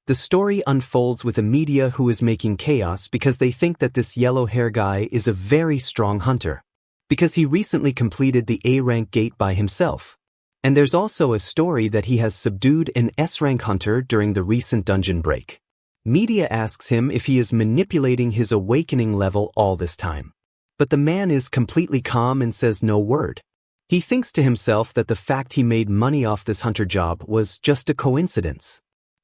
The story unfolds with a media who is making chaos because they think that this yellow hair guy is a very strong hunter, because he recently completed the A-rank gate by himself. And there's also a story that he has subdued an S-rank hunter during the recent dungeon break. Media asks him if he is manipulating his awakening level all this time. But the man is completely calm and says no word. He thinks to himself that the fact he made money off this hunter job was just a coincidence.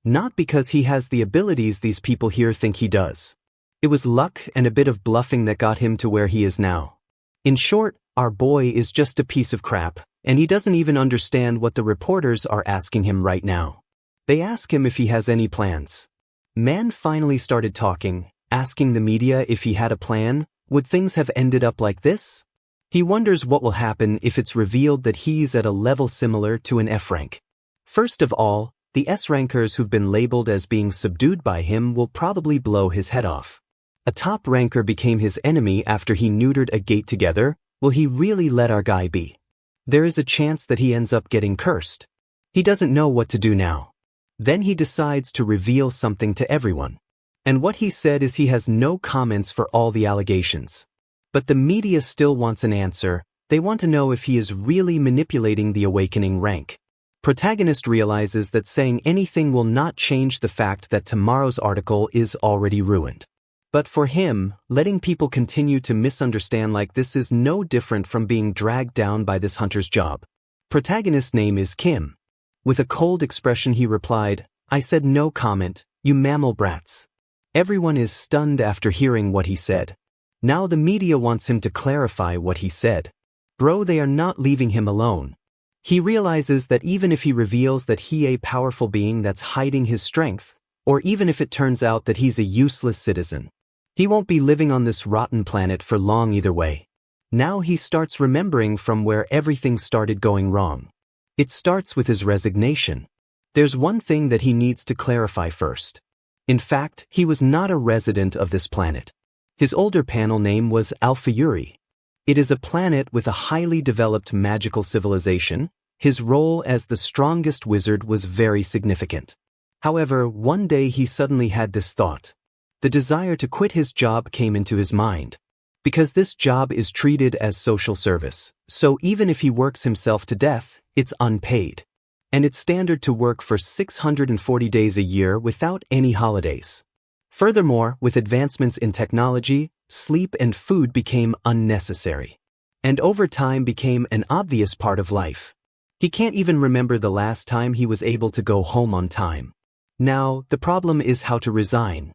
Not because he has the abilities these people here think he does. It was luck and a bit of bluffing that got him to where he is now. In short, our boy is just a piece of crap, and he doesn't even understand what the reporters are asking him right now. They ask him if he has any plans. Man finally started talking, asking the media if he had a plan. Would things have ended up like this? He wonders what will happen if it's revealed that he's at a level similar to an F rank. First of all, the S-rankers who've been labeled as being subdued by him will probably blow his head off. A top ranker became his enemy after he neutered a gate together. Will he really let our guy be? There is a chance that he ends up getting cursed. He doesn't know what to do now. Then he decides to reveal something to everyone. And what he said is he has no comments for all the allegations. But the media still wants an answer. They want to know if he is really manipulating the awakening rank. Protagonist realizes that saying anything will not change the fact that tomorrow's article is already ruined. But for him, letting people continue to misunderstand like this is no different from being dragged down by this hunter's job. Protagonist's name is Kim. With a cold expression he replied, "I said no comment, you mammal brats." Everyone is stunned after hearing what he said. Now the media wants him to clarify what he said. Bro, they are not leaving him alone. He realizes that even if he reveals that he a powerful being that's hiding his strength, or even if it turns out that he's a useless citizen, he won't be living on this rotten planet for long either way. Now he starts remembering from where everything started going wrong. It starts with his resignation. There's one thing that he needs to clarify first. In fact, he was not a resident of this planet. His older panel name was Alpha Uri. It is a planet with a highly developed magical civilization. His role as the strongest wizard was very significant. However, one day he suddenly had this thought. The desire to quit his job came into his mind. Because this job is treated as social service, so even if he works himself to death, it's unpaid. And it's standard to work for 640 days a year without any holidays. Furthermore, with advancements in technology, sleep and food became unnecessary. And over time became an obvious part of life. He can't even remember the last time he was able to go home on time. Now, the problem is how to resign.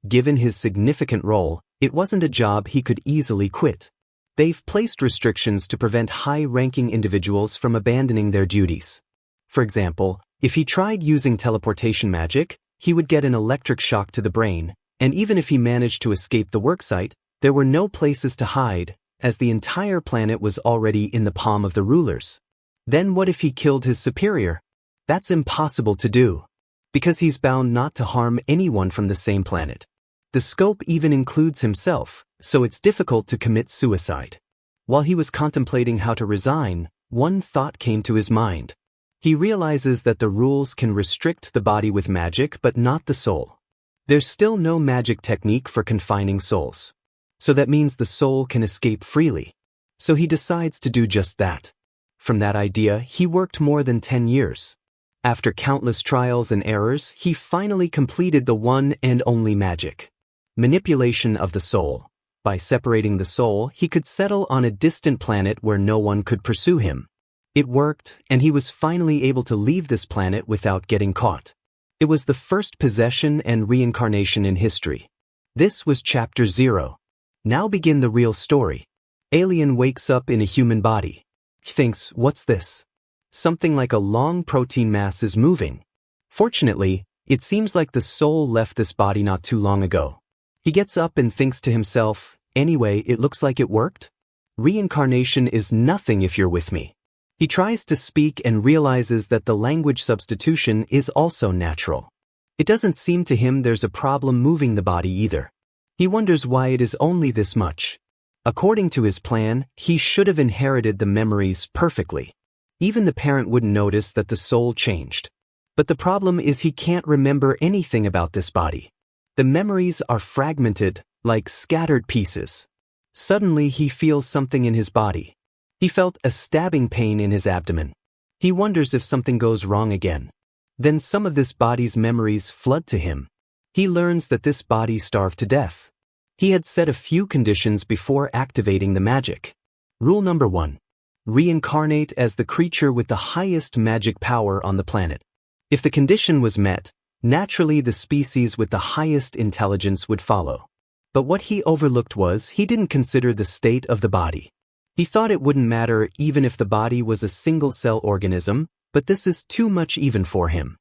Given his significant role, it wasn't a job he could easily quit. They've placed restrictions to prevent high-ranking individuals from abandoning their duties. For example, if he tried using teleportation magic, he would get an electric shock to the brain, and even if he managed to escape the worksite, there were no places to hide, as the entire planet was already in the palm of the rulers. Then what if he killed his superior? That's impossible to do, because he's bound not to harm anyone from the same planet. The scope even includes himself, so it's difficult to commit suicide. While he was contemplating how to resign, one thought came to his mind. He realizes that the rules can restrict the body with magic but not the soul. There's still no magic technique for confining souls. So that means the soul can escape freely. So he decides to do just that. From that idea, he worked more than 10 years. After countless trials and errors, he finally completed the one and only magic. Manipulation of the soul. By separating the soul, he could settle on a distant planet where no one could pursue him. It worked, and he was finally able to leave this planet without getting caught. It was the first possession and reincarnation in history. This was Chapter 0. Now begin the real story. Alien wakes up in a human body. He thinks, what's this? Something like a long protein mass is moving. Fortunately, it seems like the soul left this body not too long ago. He gets up and thinks to himself, anyway, it looks like it worked. Reincarnation is nothing if you're with me. He tries to speak and realizes that the language substitution is also natural. It doesn't seem to him there's a problem moving the body either. He wonders why it is only this much. According to his plan, he should have inherited the memories perfectly. Even the parent wouldn't notice that the soul changed. But the problem is he can't remember anything about this body. The memories are fragmented, like scattered pieces. Suddenly he feels something in his body. He felt a stabbing pain in his abdomen. He wonders if something goes wrong again. Then some of this body's memories flood to him. He learns that this body starved to death. He had set a few conditions before activating the magic. Rule number 1. Reincarnate as the creature with the highest magic power on the planet. If the condition was met, naturally the species with the highest intelligence would follow. But what he overlooked was he didn't consider the state of the body. He thought it wouldn't matter even if the body was a single-cell organism, but this is too much even for him.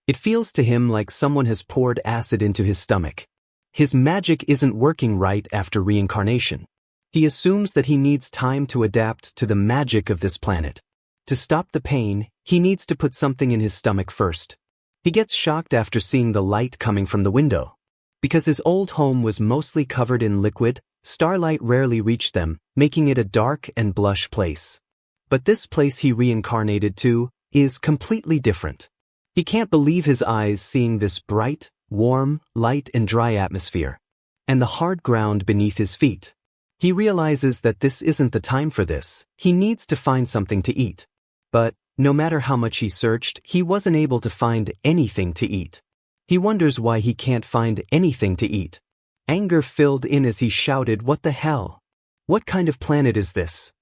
It feels to him like someone has poured acid into his stomach. His magic isn't working right after reincarnation. He assumes that he needs time to adapt to the magic of this planet. To stop the pain, he needs to put something in his stomach first. He gets shocked after seeing the light coming from the window. Because his old home was mostly covered in liquid, starlight rarely reached them, making it a dark and blush place. But this place he reincarnated to is completely different. He can't believe his eyes seeing this bright, warm, light and dry atmosphere, and the hard ground beneath his feet. He realizes that this isn't the time for this. He needs to find something to eat. But, no matter how much he searched, he wasn't able to find anything to eat. He wonders why he can't find anything to eat. Anger filled in as he shouted, "What the hell? What kind of planet is this?"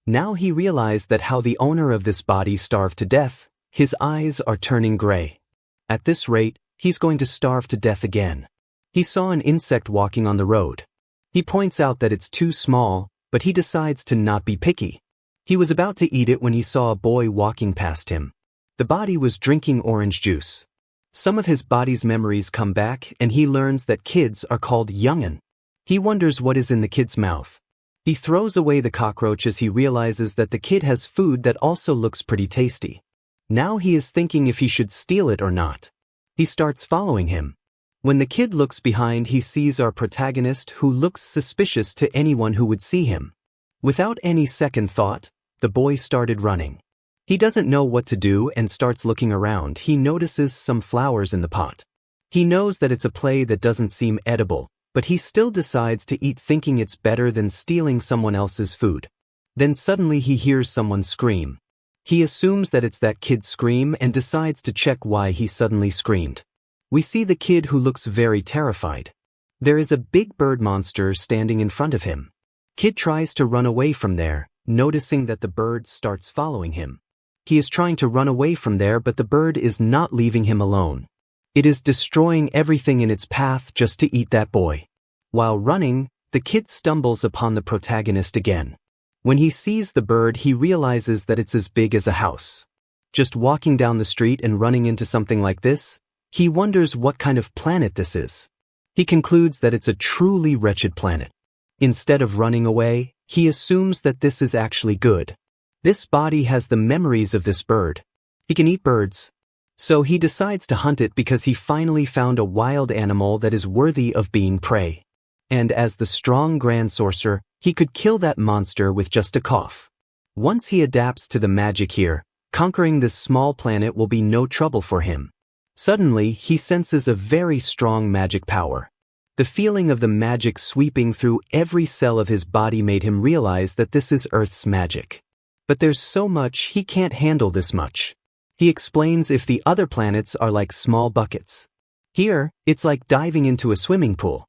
Now he realized that how the owner of this body starved to death, his eyes are turning gray. At this rate, he's going to starve to death again. He saw an insect walking on the road. He points out that it's too small, but he decides to not be picky. He was about to eat it when he saw a boy walking past him. The body was drinking orange juice. Some of his body's memories come back and he learns that kids are called young'un. He wonders what is in the kid's mouth. He throws away the cockroach as he realizes that the kid has food that also looks pretty tasty. Now he is thinking if he should steal it or not. He starts following him. When the kid looks behind, he sees our protagonist who looks suspicious to anyone who would see him. Without any second thought, the boy started running. He doesn't know what to do and starts looking around. He notices some flowers in the pot. He knows that it's a play that doesn't seem edible, but he still decides to eat thinking it's better than stealing someone else's food. Then suddenly he hears someone scream. He assumes that it's that kid's scream and decides to check why he suddenly screamed. We see the kid who looks very terrified. There is a big bird monster standing in front of him. Kid tries to run away from there, noticing that the bird starts following him. He is trying to run away from there, but the bird is not leaving him alone. It is destroying everything in its path just to eat that boy. While running, the kid stumbles upon the protagonist again. When he sees the bird, he realizes that it's as big as a house. Just walking down the street and running into something like this, he wonders what kind of planet this is. He concludes that it's a truly wretched planet. Instead of running away, he assumes that this is actually good. This body has the memories of this bird. He can eat birds. So he decides to hunt it because he finally found a wild animal that is worthy of being prey. And as the strong grand sorcerer, he could kill that monster with just a cough. Once he adapts to the magic here, conquering this small planet will be no trouble for him. Suddenly, he senses a very strong magic power. The feeling of the magic sweeping through every cell of his body made him realize that this is Earth's magic. But there's so much, he can't handle this much. He explains if the other planets are like small buckets. Here, it's like diving into a swimming pool.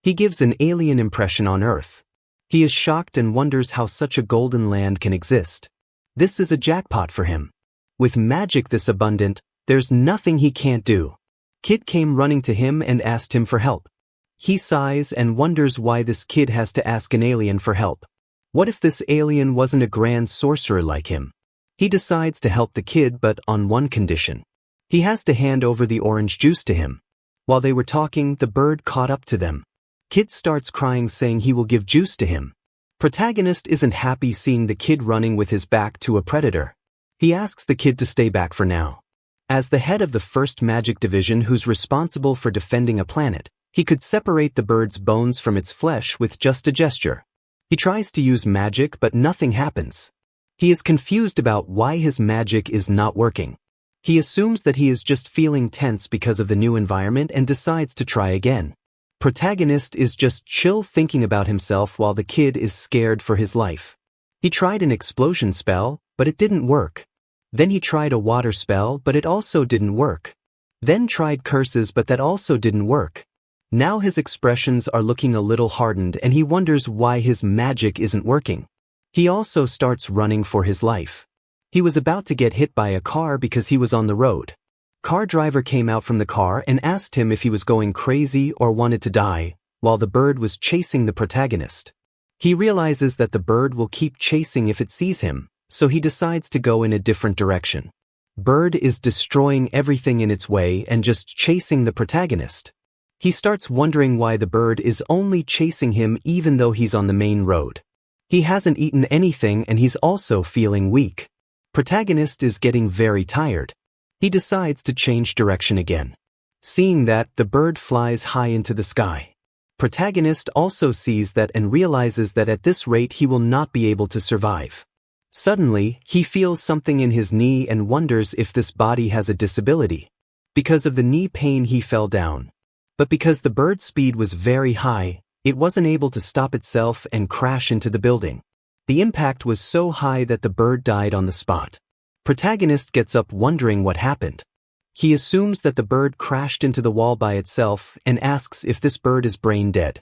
He gives an alien impression on Earth. He is shocked and wonders how such a golden land can exist. This is a jackpot for him. With magic this abundant, there's nothing he can't do. Kid came running to him and asked him for help. He sighs and wonders why this kid has to ask an alien for help. What if this alien wasn't a grand sorcerer like him? He decides to help the kid, but on one condition. He has to hand over the orange juice to him. While they were talking, the bird caught up to them. Kid starts crying, saying he will give juice to him. Protagonist isn't happy seeing the kid running with his back to a predator. He asks the kid to stay back for now. As the head of the first magic division who's responsible for defending a planet, he could separate the bird's bones from its flesh with just a gesture. He tries to use magic, but nothing happens. He is confused about why his magic is not working. He assumes that he is just feeling tense because of the new environment and decides to try again. Protagonist is just chill thinking about himself while the kid is scared for his life. He tried an explosion spell, but it didn't work. Then he tried a water spell, but it also didn't work. Then tried curses, but that also didn't work. Now his expressions are looking a little hardened and he wonders why his magic isn't working. He also starts running for his life. He was about to get hit by a car because he was on the road. Car driver came out from the car and asked him if he was going crazy or wanted to die, while the bird was chasing the protagonist. He realizes that the bird will keep chasing if it sees him, so he decides to go in a different direction. Bird is destroying everything in its way and just chasing the protagonist. He starts wondering why the bird is only chasing him even though he's on the main road. He hasn't eaten anything and he's also feeling weak. Protagonist is getting very tired. He decides to change direction again. Seeing that, the bird flies high into the sky. Protagonist also sees that and realizes that at this rate he will not be able to survive. Suddenly, he feels something in his knee and wonders if this body has a disability. Because of the knee pain he fell down. But because the bird's speed was very high, it wasn't able to stop itself and crash into the building. The impact was so high that the bird died on the spot. Protagonist gets up wondering what happened. He assumes that the bird crashed into the wall by itself and asks if this bird is brain dead.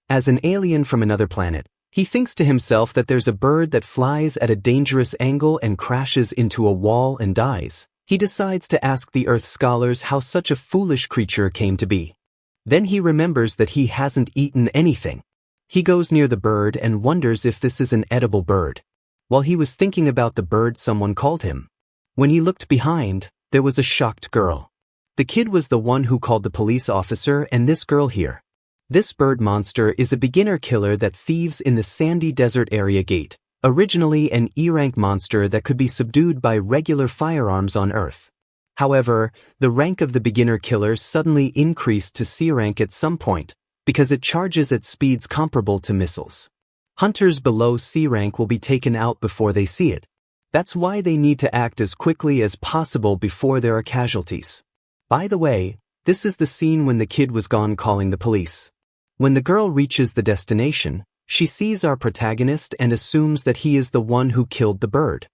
As an alien from another planet, he thinks to himself that there's a bird that flies at a dangerous angle and crashes into a wall and dies. He decides to ask the Earth scholars how such a foolish creature came to be. Then he remembers that he hasn't eaten anything. He goes near the bird and wonders if this is an edible bird. While he was thinking about the bird, someone called him. When he looked behind, there was a shocked girl. The kid was the one who called the police officer and this girl here. This bird monster is a beginner killer that thieves in the sandy desert area gate, originally an E-rank monster that could be subdued by regular firearms on Earth. However, the rank of the beginner killer suddenly increased to C rank at some point, because it charges at speeds comparable to missiles. Hunters below C rank will be taken out before they see it. That's why they need to act as quickly as possible before there are casualties. By the way, this is the scene when the kid was gone calling the police. When the girl reaches the destination, she sees our protagonist and assumes that he is the one who killed the bird.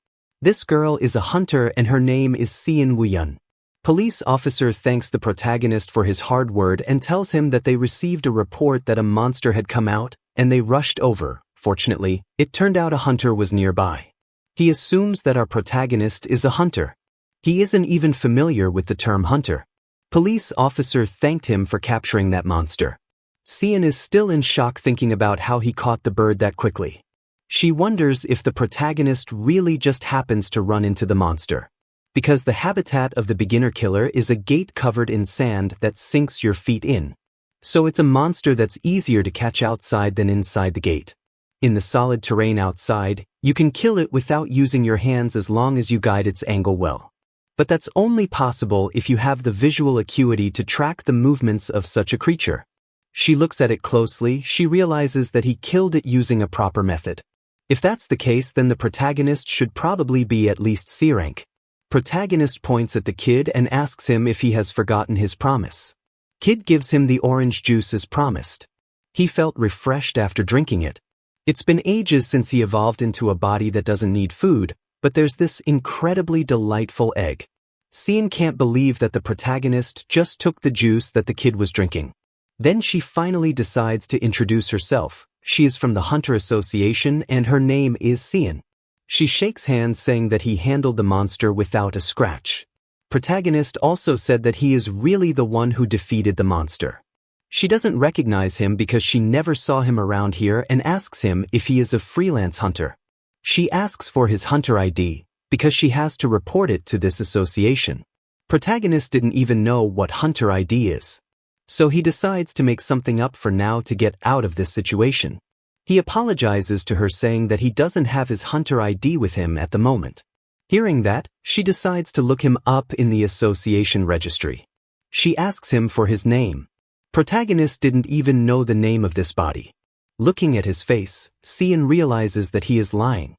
This girl is a hunter and her name is Sean Woo-yun. Police officer thanks the protagonist for his hard work and tells him that they received a report that a monster had come out, and they rushed over. Fortunately, it turned out a hunter was nearby. He assumes that our protagonist is a hunter. He isn't even familiar with the term hunter. Police officer thanked him for capturing that monster. Seon is still in shock thinking about how he caught the bird that quickly. She wonders if the protagonist really just happens to run into the monster. Because the habitat of the beginner killer is a gate covered in sand that sinks your feet in. So it's a monster that's easier to catch outside than inside the gate. In the solid terrain outside, you can kill it without using your hands as long as you guide its angle well. But that's only possible if you have the visual acuity to track the movements of such a creature. She looks at it closely. She realizes that he killed it using a proper method. If that's the case, then the protagonist should probably be at least C rank. Protagonist points at the kid and asks him if he has forgotten his promise. Kid gives him the orange juice as promised. He felt refreshed after drinking it. It's been ages since he evolved into a body that doesn't need food, but there's this incredibly delightful egg. Seon can't believe that the protagonist just took the juice that the kid was drinking. Then she finally decides to introduce herself. She is from the Hunter Association and her name is Seon. She shakes hands saying that he handled the monster without a scratch. Protagonist also said that he is really the one who defeated the monster. She doesn't recognize him because she never saw him around here and asks him if he is a freelance hunter. She asks for his hunter ID because she has to report it to this association. Protagonist didn't even know what hunter ID is. So he decides to make something up for now to get out of this situation. He apologizes to her saying that he doesn't have his hunter ID with him at the moment. Hearing that, she decides to look him up in the association registry. She asks him for his name. Protagonist didn't even know the name of this body. Looking at his face, Seon realizes that he is lying.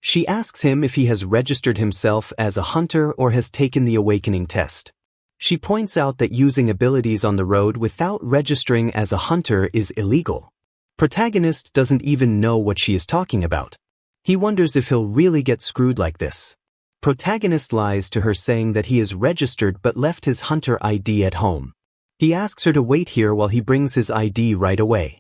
She asks him if he has registered himself as a hunter or has taken the awakening test. She points out that using abilities on the road without registering as a hunter is illegal. Protagonist doesn't even know what she is talking about. He wonders if he'll really get screwed like this. Protagonist lies to her saying that he is registered but left his hunter ID at home. He asks her to wait here while he brings his ID right away.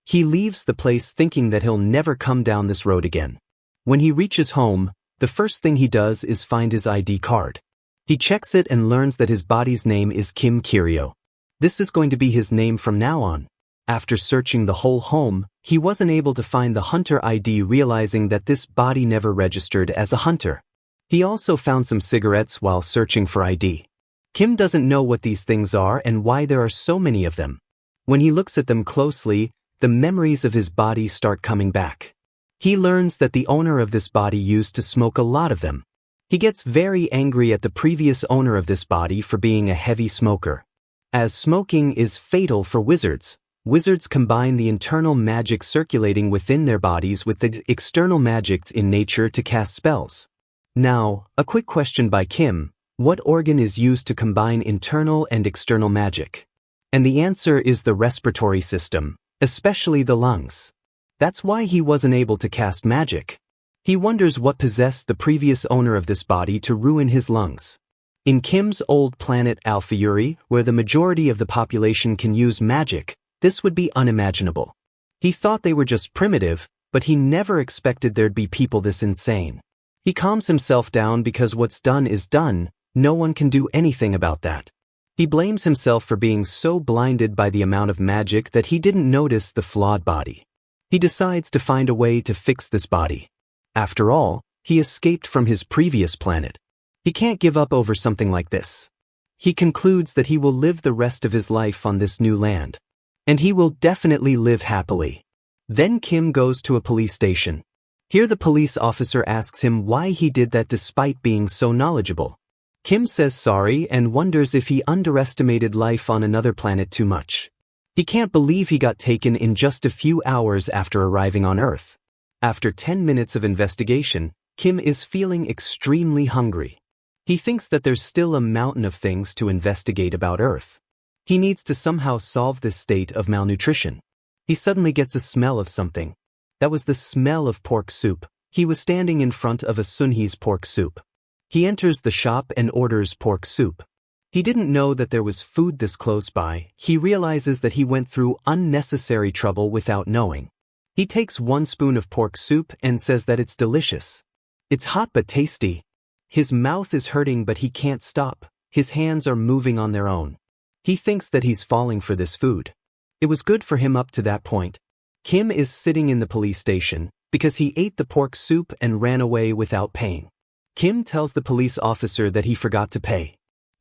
He leaves the place thinking that he'll never come down this road again. When he reaches home, the first thing he does is find his ID card. He checks it and learns that his body's name is Kim Kiryo. This is going to be his name from now on. After searching the whole home, he wasn't able to find the hunter ID, realizing that this body never registered as a hunter. He also found some cigarettes while searching for ID. Kim doesn't know what these things are and why there are so many of them. When he looks at them closely, the memories of his body start coming back. He learns that the owner of this body used to smoke a lot of them. He gets very angry at the previous owner of this body for being a heavy smoker. As smoking is fatal for wizards, wizards combine the internal magic circulating within their bodies with the external magics in nature to cast spells. Now, a quick question by Kim: what organ is used to combine internal and external magic? And the answer is the respiratory system, especially the lungs. That's why he wasn't able to cast magic. He wonders what possessed the previous owner of this body to ruin his lungs. In Kim's old planet Alpha Uri, where the majority of the population can use magic, this would be unimaginable. He thought they were just primitive, but he never expected there'd be people this insane. He calms himself down because what's done is done, no one can do anything about that. He blames himself for being so blinded by the amount of magic that he didn't notice the flawed body. He decides to find a way to fix this body. After all, he escaped from his previous planet. He can't give up over something like this. He concludes that he will live the rest of his life on this new land. And he will definitely live happily. Then Kim goes to a police station. Here the police officer asks him why he did that despite being so knowledgeable. Kim says sorry and wonders if he underestimated life on another planet too much. He can't believe he got taken in just a few hours after arriving on Earth. After 10 minutes of investigation, Kim is feeling extremely hungry. He thinks that there's still a mountain of things to investigate about Earth. He needs to somehow solve this state of malnutrition. He suddenly gets a smell of something. That was the smell of pork soup. He was standing in front of a Sunhee's pork soup. He enters the shop and orders pork soup. He didn't know that there was food this close by. He realizes that he went through unnecessary trouble without knowing. He takes 1 spoon of pork soup and says that it's delicious. It's hot but tasty. His mouth is hurting but he can't stop. His hands are moving on their own. He thinks that he's falling for this food. It was good for him up to that point. Kim is sitting in the police station because he ate the pork soup and ran away without paying. Kim tells the police officer that he forgot to pay.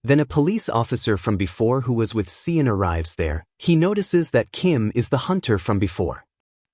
Then a police officer from before who was with Cian arrives there. He notices that Kim is the hunter from before.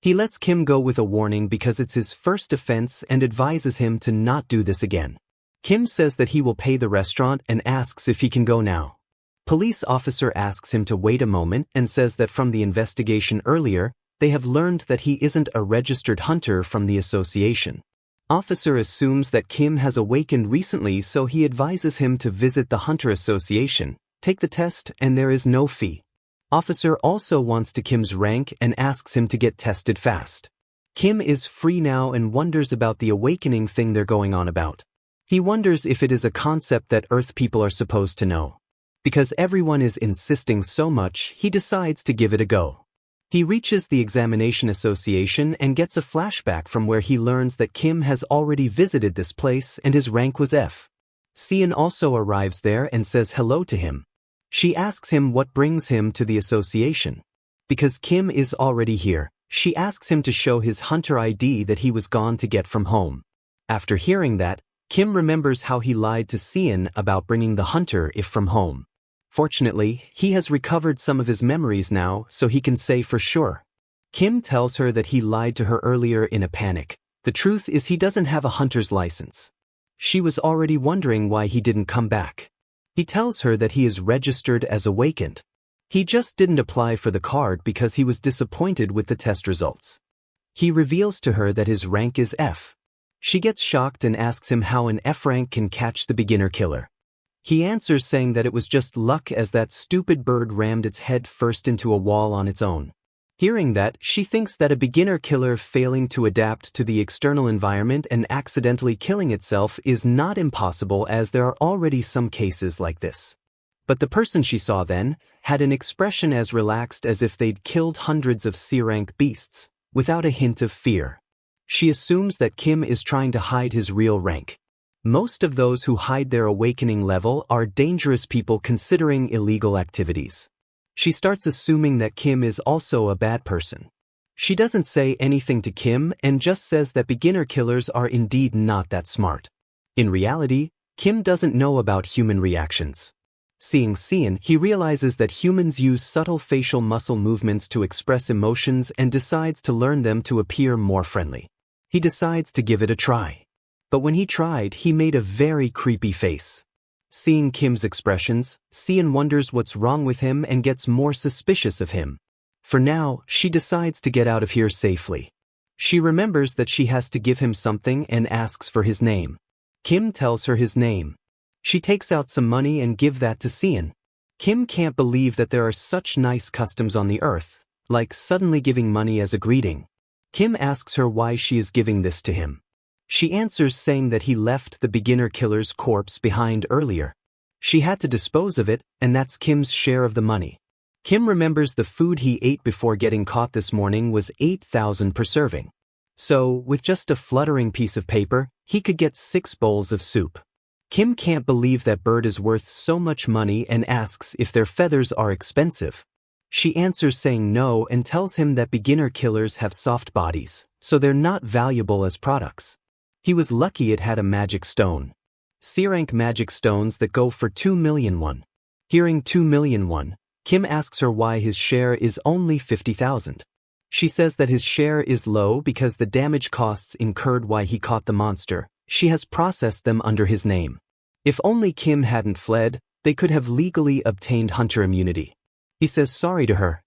He lets Kim go with a warning because it's his first offense and advises him to not do this again. Kim says that he will pay the restaurant and asks if he can go now. Police officer asks him to wait a moment and says that from the investigation earlier, they have learned that he isn't a registered hunter from the association. Officer assumes that Kim has awakened recently, so he advises him to visit the Hunter Association, take the test, and there is no fee. Officer also wants to Kim's rank and asks him to get tested fast. Kim is free now and wonders about the awakening thing they're going on about. He wonders if it is a concept that Earth people are supposed to know. Because everyone is insisting so much, he decides to give it a go. He reaches the Examination Association and gets a flashback from where he learns that Kim has already visited this place and his rank was F. Cian also arrives there and says hello to him. She asks him what brings him to the association. Because Kim is already here, she asks him to show his hunter ID that he was gone to get from home. After hearing that, Kim remembers how he lied to Cian about bringing the hunter if from home. Fortunately, he has recovered some of his memories now, so he can say for sure. Kim tells her that he lied to her earlier in a panic. The truth is he doesn't have a hunter's license. She was already wondering why he didn't come back. He tells her that he is registered as awakened. He just didn't apply for the card because he was disappointed with the test results. He reveals to her that his rank is F. She gets shocked and asks him how an F rank can catch the beginner killer. He answers saying that it was just luck as that stupid bird rammed its head first into a wall on its own. Hearing that, she thinks that a beginner killer failing to adapt to the external environment and accidentally killing itself is not impossible, as there are already some cases like this. But the person she saw then had an expression as relaxed as if they'd killed hundreds of C-rank beasts, without a hint of fear. She assumes that Kim is trying to hide his real rank. Most of those who hide their awakening level are dangerous people considering illegal activities. She starts assuming that Kim is also a bad person. She doesn't say anything to Kim and just says that beginner killers are indeed not that smart. In reality, Kim doesn't know about human reactions. Seeing Sean, he realizes that humans use subtle facial muscle movements to express emotions and decides to learn them to appear more friendly. He decides to give it a try. But when he tried, he made a very creepy face. Seeing Kim's expressions, Sean wonders what's wrong with him and gets more suspicious of him. For now, she decides to get out of here safely. She remembers that she has to give him something and asks for his name. Kim tells her his name. She takes out some money and gives that to Sean. Kim can't believe that there are such nice customs on the earth, like suddenly giving money as a greeting. Kim asks her why she is giving this to him. She answers saying that he left the beginner killer's corpse behind earlier. She had to dispose of it, and that's Kim's share of the money. Kim remembers the food he ate before getting caught this morning was 8,000 per serving. So, with just a fluttering piece of paper, he could get 6 bowls of soup. Kim can't believe that bird is worth so much money and asks if their feathers are expensive. She answers saying no and tells him that beginner killers have soft bodies, so they're not valuable as products. He was lucky it had a magic stone. C-rank magic stones that go for 2 million won. Hearing 2 million won, Kim asks her why his share is only 50,000. She says that his share is low because the damage costs incurred while he caught the monster, she has processed them under his name. If only Kim hadn't fled, they could have legally obtained hunter immunity. He says sorry to her.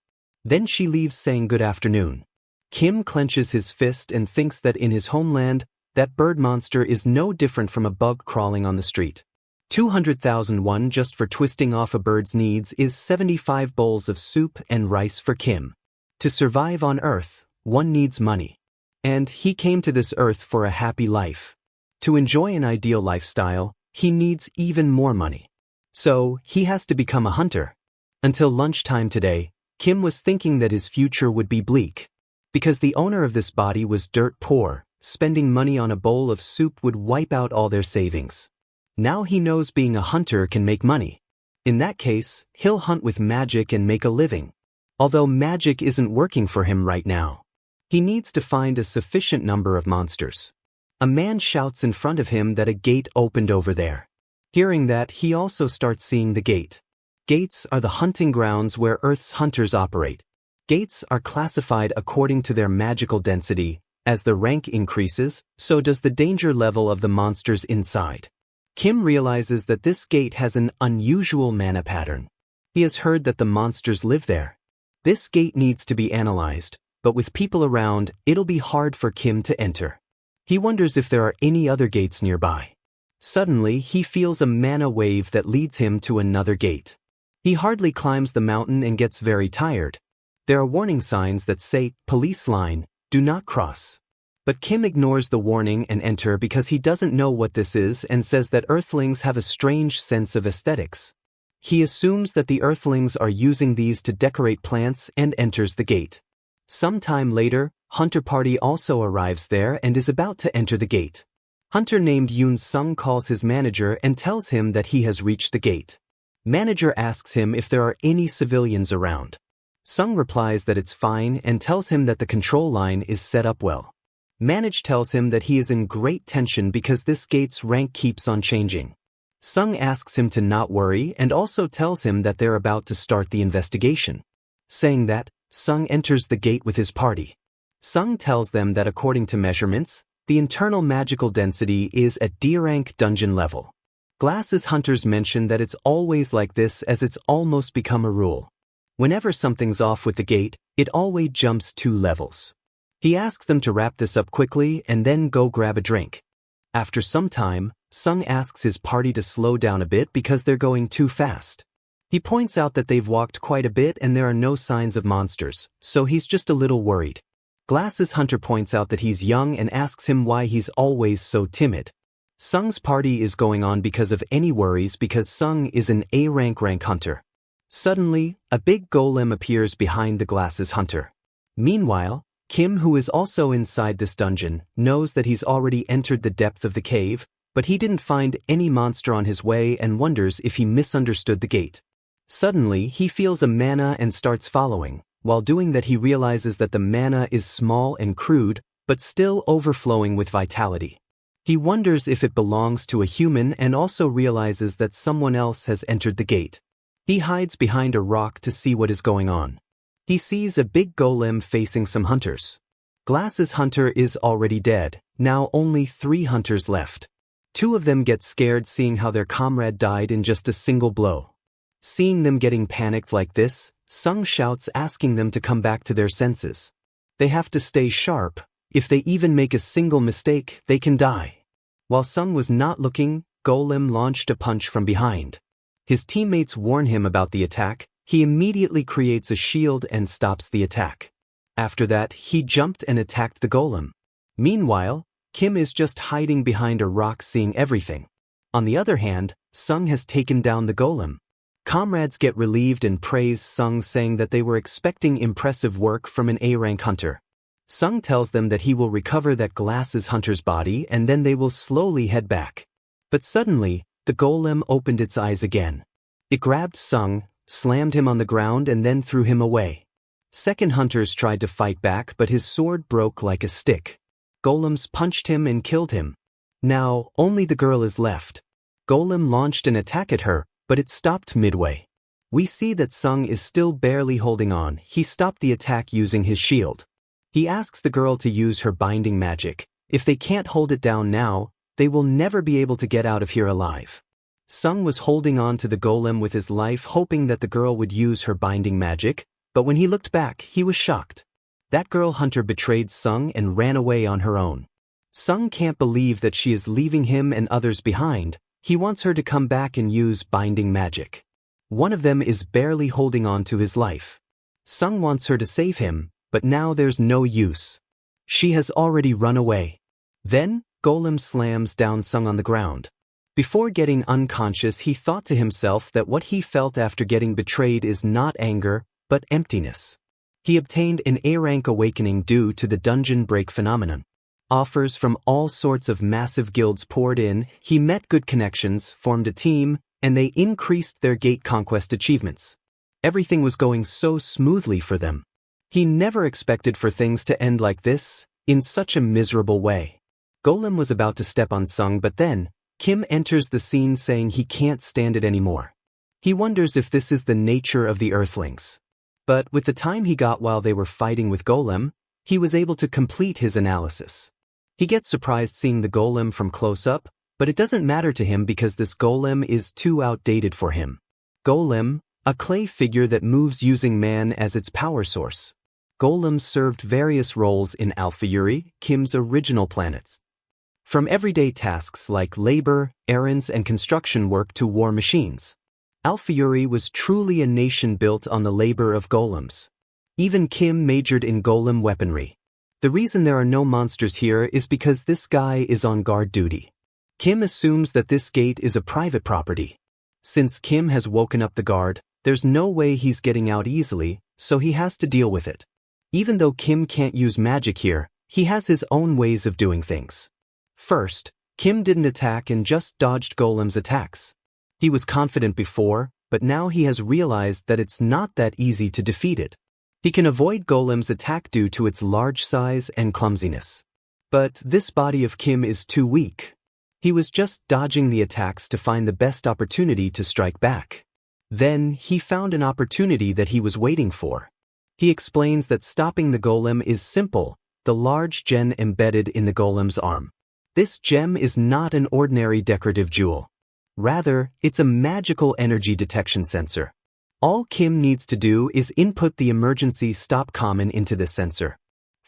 Then she leaves saying good afternoon. Kim clenches his fist and thinks that in his homeland, that bird monster is no different from a bug crawling on the street. 200,000 won just for twisting off a bird's needs is 75 bowls of soup and rice for Kim. To survive on Earth, one needs money. And he came to this Earth for a happy life. To enjoy an ideal lifestyle, he needs even more money. So, he has to become a hunter. Until lunchtime today, Kim was thinking that his future would be bleak. Because the owner of this body was dirt poor, spending money on a bowl of soup would wipe out all their savings. Now he knows being a hunter can make money. In that case, he'll hunt with magic and make a living. Although magic isn't working for him right now. He needs to find a sufficient number of monsters. A man shouts in front of him that a gate opened over there. Hearing that, he also starts seeing the gate. Gates are the hunting grounds where Earth's hunters operate. Gates are classified according to their magical density. As the rank increases, so does the danger level of the monsters inside. Kim realizes that this gate has an unusual mana pattern. He has heard that the monsters live there. This gate needs to be analyzed, but with people around, it'll be hard for Kim to enter. He wonders if there are any other gates nearby. Suddenly, he feels a mana wave that leads him to another gate. He hardly climbs the mountain and gets very tired. There are warning signs that say, police line, do not cross. But Kim ignores the warning and enter because he doesn't know what this is and says that Earthlings have a strange sense of aesthetics. He assumes that the Earthlings are using these to decorate plants and enters the gate. Sometime later, Hunter Party also arrives there and is about to enter the gate. Hunter named Yoon Sung calls his manager and tells him that he has reached the gate. Manager asks him if there are any civilians around. Sung replies that it's fine and tells him that the control line is set up well. Manage tells him that he is in great tension because this gate's rank keeps on changing. Sung asks him to not worry and also tells him that they're about to start the investigation. Saying that, Sung enters the gate with his party. Sung tells them that according to measurements, the internal magical density is at D-rank dungeon level. Glasses hunters mention that it's always like this as it's almost become a rule. Whenever something's off with the gate, it always jumps 2 levels. He asks them to wrap this up quickly and then go grab a drink. After some time, Sung asks his party to slow down a bit because they're going too fast. He points out that they've walked quite a bit and there are no signs of monsters, so he's just a little worried. Glasses Hunter points out that he's young and asks him why he's always so timid. Sung's party is going on because of any worries because Sung is an A-rank hunter. Suddenly, a big golem appears behind the Glasses Hunter. Meanwhile, Kim, who is also inside this dungeon, knows that he's already entered the depth of the cave, but he didn't find any monster on his way and wonders if he misunderstood the gate. Suddenly, he feels a mana and starts following. While doing that, he realizes that the mana is small and crude, but still overflowing with vitality. He wonders if it belongs to a human and also realizes that someone else has entered the gate. He hides behind a rock to see what is going on. He sees a big golem facing some hunters. Glasses Hunter is already dead, now only 3 hunters left. 2 of them get scared seeing how their comrade died in just a single blow. Seeing them getting panicked like this, Sung shouts asking them to come back to their senses. They have to stay sharp. If they even make a single mistake, they can die. While Sung was not looking, Golem launched a punch from behind. His teammates warn him about the attack. He immediately creates a shield and stops the attack. After that, he jumped and attacked the golem. Meanwhile, Kim is just hiding behind a rock seeing everything. On the other hand, Sung has taken down the golem. Comrades get relieved and praise Sung, saying that they were expecting impressive work from an A-rank hunter. Sung tells them that he will recover that Glasses Hunter's body and then they will slowly head back. But suddenly, the golem opened its eyes again. It grabbed Sung, slammed him on the ground and then threw him away. Second hunters tried to fight back but his sword broke like a stick. Golems punched him and killed him. Now, only the girl is left. Golem launched an attack at her, but it stopped midway. We see that Sung is still barely holding on. He stopped the attack using his shield. He asks the girl to use her binding magic. If they can't hold it down now, they will never be able to get out of here alive. Sung was holding on to the golem with his life, hoping that the girl would use her binding magic, but when he looked back, he was shocked. That girl hunter betrayed Sung and ran away on her own. Sung can't believe that she is leaving him and others behind. He wants her to come back and use binding magic. One of them is barely holding on to his life. Sung wants her to save him, but now there's no use. She has already run away. Then, Golem slams down Sung on the ground. Before getting unconscious, he thought to himself that what he felt after getting betrayed is not anger, but emptiness. He obtained an A-rank awakening due to the dungeon break phenomenon. Offers from all sorts of massive guilds poured in, he met good connections, formed a team, and they increased their gate conquest achievements. Everything was going so smoothly for them. He never expected for things to end like this, in such a miserable way. Golem was about to step on Sung, but then, Kim enters the scene saying he can't stand it anymore. He wonders if this is the nature of the Earthlings. But with the time he got while they were fighting with Golem, he was able to complete his analysis. He gets surprised seeing the golem from close up, but it doesn't matter to him because this golem is too outdated for him. Golem, a clay figure that moves using man as its power source. Golems served various roles in Alpha-Yuri, Kim's original planets. From everyday tasks like labor, errands, and construction work to war machines. Alpha-Yuri was truly a nation built on the labor of golems. Even Kim majored in golem weaponry. The reason there are no monsters here is because this guy is on guard duty. Kim assumes that this gate is a private property. Since Kim has woken up the guard, there's no way he's getting out easily, so he has to deal with it. Even though Kim can't use magic here, he has his own ways of doing things. First, Kim didn't attack and just dodged Golem's attacks. He was confident before, but now he has realized that it's not that easy to defeat it. He can avoid Golem's attack due to its large size and clumsiness. But this body of Kim is too weak. He was just dodging the attacks to find the best opportunity to strike back. Then, he found an opportunity that he was waiting for. He explains that stopping the golem is simple, the large gem embedded in the golem's arm. This gem is not an ordinary decorative jewel. Rather, it's a magical energy detection sensor. All Kim needs to do is input the emergency stop command into this sensor.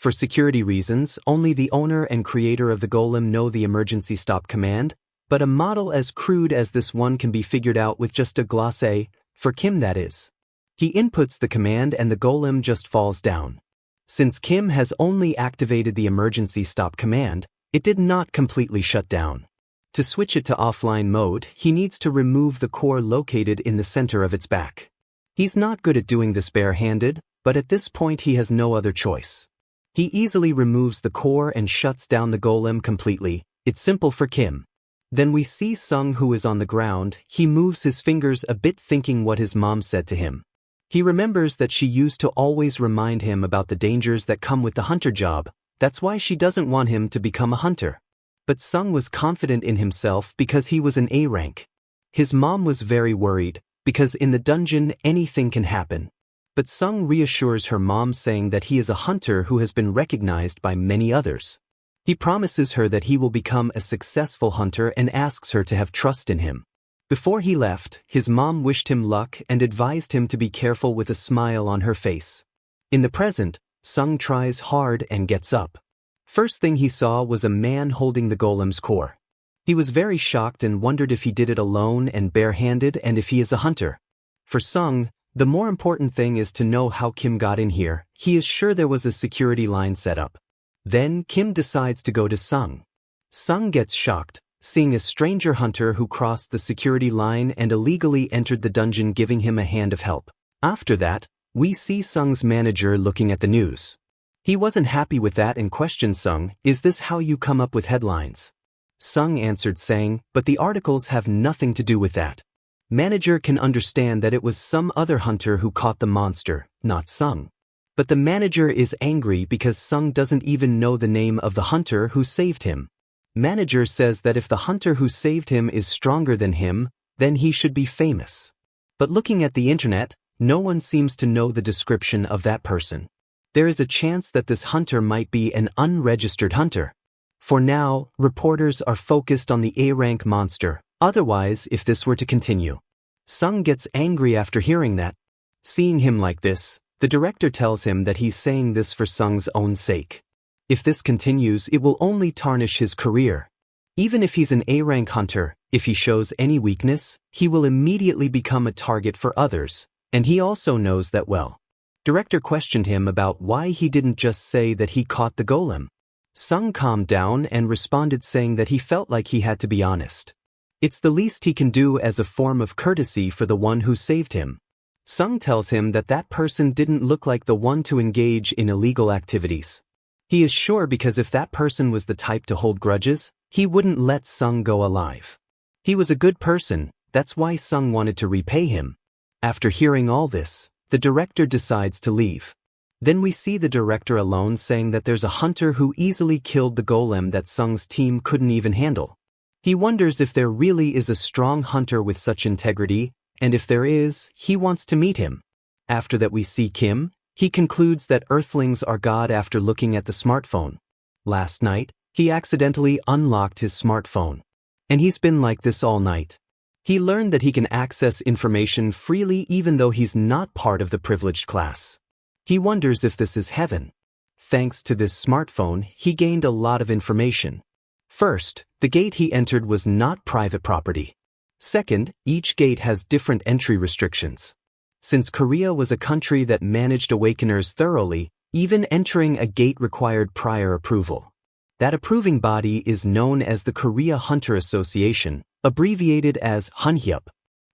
For security reasons, only the owner and creator of the golem know the emergency stop command, but a model as crude as this one can be figured out with just a glacé, for Kim that is. He inputs the command and the golem just falls down. Since Kim has only activated the emergency stop command, it did not completely shut down. To switch it to offline mode, he needs to remove the core located in the center of its back. He's not good at doing this bare-handed, but at this point he has no other choice. He easily removes the core and shuts down the golem completely. It's simple for Kim. Then we see Sung, who is on the ground. He moves his fingers a bit, thinking what his mom said to him. He remembers that she used to always remind him about the dangers that come with the hunter job. That's why she doesn't want him to become a hunter. But Sung was confident in himself because he was an A rank. His mom was very worried, because in the dungeon anything can happen. But Sung reassures her mom, saying that he is a hunter who has been recognized by many others. He promises her that he will become a successful hunter and asks her to have trust in him. Before he left, his mom wished him luck and advised him to be careful with a smile on her face. In the present, Sung tries hard and gets up. First thing he saw was a man holding the golem's core. He was very shocked and wondered if he did it alone and bare-handed and if he is a hunter. For Sung, the more important thing is to know how Kim got in here. He is sure there was a security line set up. Then Kim decides to go to Sung. Sung gets shocked, seeing a stranger hunter who crossed the security line and illegally entered the dungeon, giving him a hand of help. After that, we see Sung's manager looking at the news. He wasn't happy with that and questioned Sung, "Is this how you come up with headlines?" Sung answered saying, "But the articles have nothing to do with that." Manager can understand that it was some other hunter who caught the monster, not Sung. But the manager is angry because Sung doesn't even know the name of the hunter who saved him. Manager says that if the hunter who saved him is stronger than him, then he should be famous. But looking at the internet, no one seems to know the description of that person. There is a chance that this hunter might be an unregistered hunter. For now, reporters are focused on the A-rank monster. Otherwise, if this were to continue. Sung gets angry after hearing that. Seeing him like this, the director tells him that he's saying this for Sung's own sake. If this continues, it will only tarnish his career. Even if he's an A-rank hunter, if he shows any weakness, he will immediately become a target for others, and he also knows that well. Director questioned him about why he didn't just say that he caught the golem. Sung calmed down and responded saying that he felt like he had to be honest. It's the least he can do as a form of courtesy for the one who saved him. Sung tells him that that person didn't look like the one to engage in illegal activities. He is sure because if that person was the type to hold grudges, he wouldn't let Sung go alive. He was a good person, that's why Sung wanted to repay him. After hearing all this, the director decides to leave. Then we see the director alone saying that there's a hunter who easily killed the golem that Sung's team couldn't even handle. He wonders if there really is a strong hunter with such integrity, and if there is, he wants to meet him. After that we see Kim. He concludes that Earthlings are God after looking at the smartphone. Last night, he accidentally unlocked his smartphone. And he's been like this all night. He learned that he can access information freely even though he's not part of the privileged class. He wonders if this is heaven. Thanks to this smartphone, he gained a lot of information. First, the gate he entered was not private property. Second, each gate has different entry restrictions. Since Korea was a country that managed awakeners thoroughly, even entering a gate required prior approval. That approving body is known as the Korea Hunter Association, abbreviated as Hunhyup.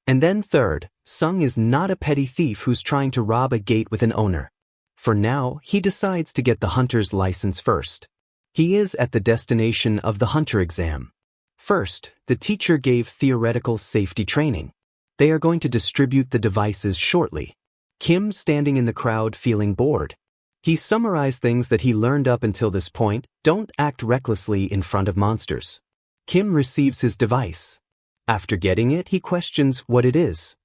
And then third, Sung is not a petty thief who's trying to rob a gate with an owner. For now, he decides to get the hunter's license first. He is at the destination of the hunter exam. First, the teacher gave theoretical safety training. They are going to distribute the devices shortly. Kim standing in the crowd feeling bored. He summarized things that he learned up until this point. Don't act recklessly in front of monsters. Kim receives his device. After getting it, he questions what it is.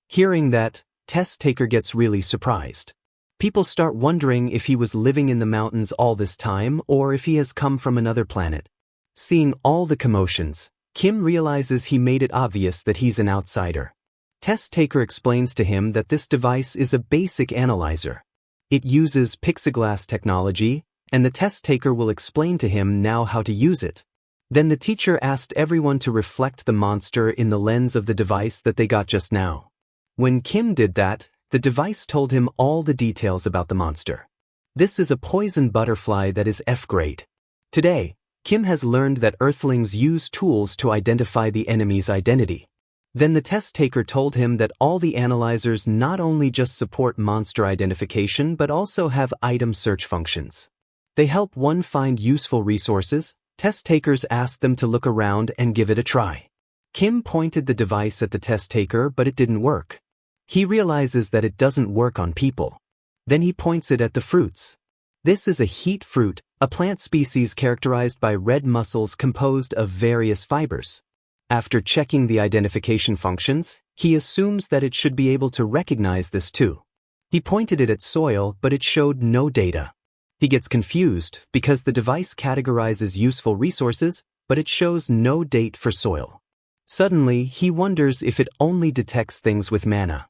Hearing that, test taker gets really surprised. People start wondering if he was living in the mountains all this time or if he has come from another planet. Seeing all the commotions, Kim realizes he made it obvious that he's an outsider. Test taker explains to him that this device is a basic analyzer. It uses pixiglass technology, and the test taker will explain to him now how to use it. Then the teacher asked everyone to reflect the monster in the lens of the device that they got just now. When Kim did that, the device told him all the details about the monster. This is a poison butterfly that is F-grade. Today, Kim has learned that Earthlings use tools to identify the enemy's identity. Then the test taker told him that all the analyzers not only just support monster identification but also have item search functions. They help one find useful resources. Test takers asked them to look around and give it a try. Kim pointed the device at the test taker, but it didn't work. He realizes that it doesn't work on people. Then he points it at the fruits. This is a heat fruit, a plant species characterized by red muscles composed of various fibers. After checking the identification functions, he assumes that it should be able to recognize this too. He pointed it at soil, but it showed no data. He gets confused because the device categorizes useful resources, but it shows no date for soil. Suddenly, he wonders if it only detects things with mana.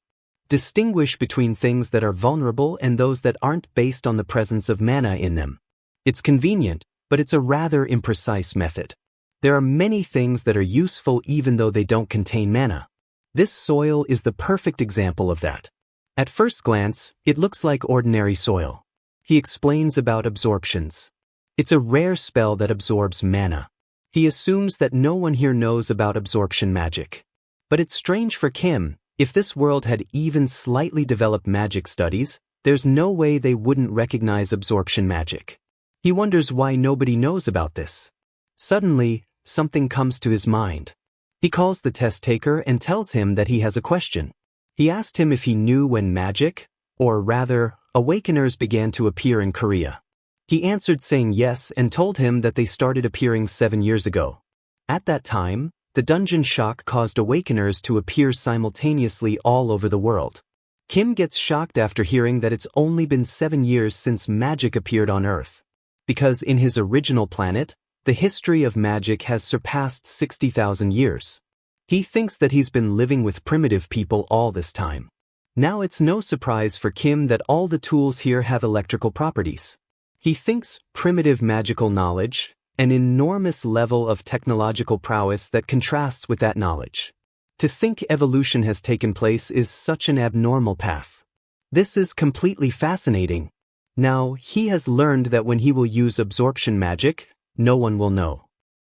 Distinguish between things that are vulnerable and those that aren't based on the presence of mana in them. It's convenient, but it's a rather imprecise method. There are many things that are useful even though they don't contain mana. This soil is the perfect example of that. At first glance, it looks like ordinary soil. He explains about absorptions. It's a rare spell that absorbs mana. He assumes that no one here knows about absorption magic. But it's strange for Kim. If this world had even slightly developed magic studies, there's no way they wouldn't recognize absorption magic. He wonders why nobody knows about this. Suddenly, something comes to his mind. He calls the test taker and tells him that he has a question. He asked him if he knew when magic, or rather, awakeners began to appear in Korea. He answered saying yes and told him that they started appearing 7 years ago. At that time, the dungeon shock caused awakeners to appear simultaneously all over the world. Kim gets shocked after hearing that it's only been 7 years since magic appeared on Earth. Because in his original planet, the history of magic has surpassed 60,000 years. He thinks that he's been living with primitive people all this time. Now it's no surprise for Kim that all the tools here have electrical properties. He thinks primitive magical knowledge, an enormous level of technological prowess that contrasts with that knowledge. To think evolution has taken place is such an abnormal path. This is completely fascinating. Now, he has learned that when he will use absorption magic, no one will know.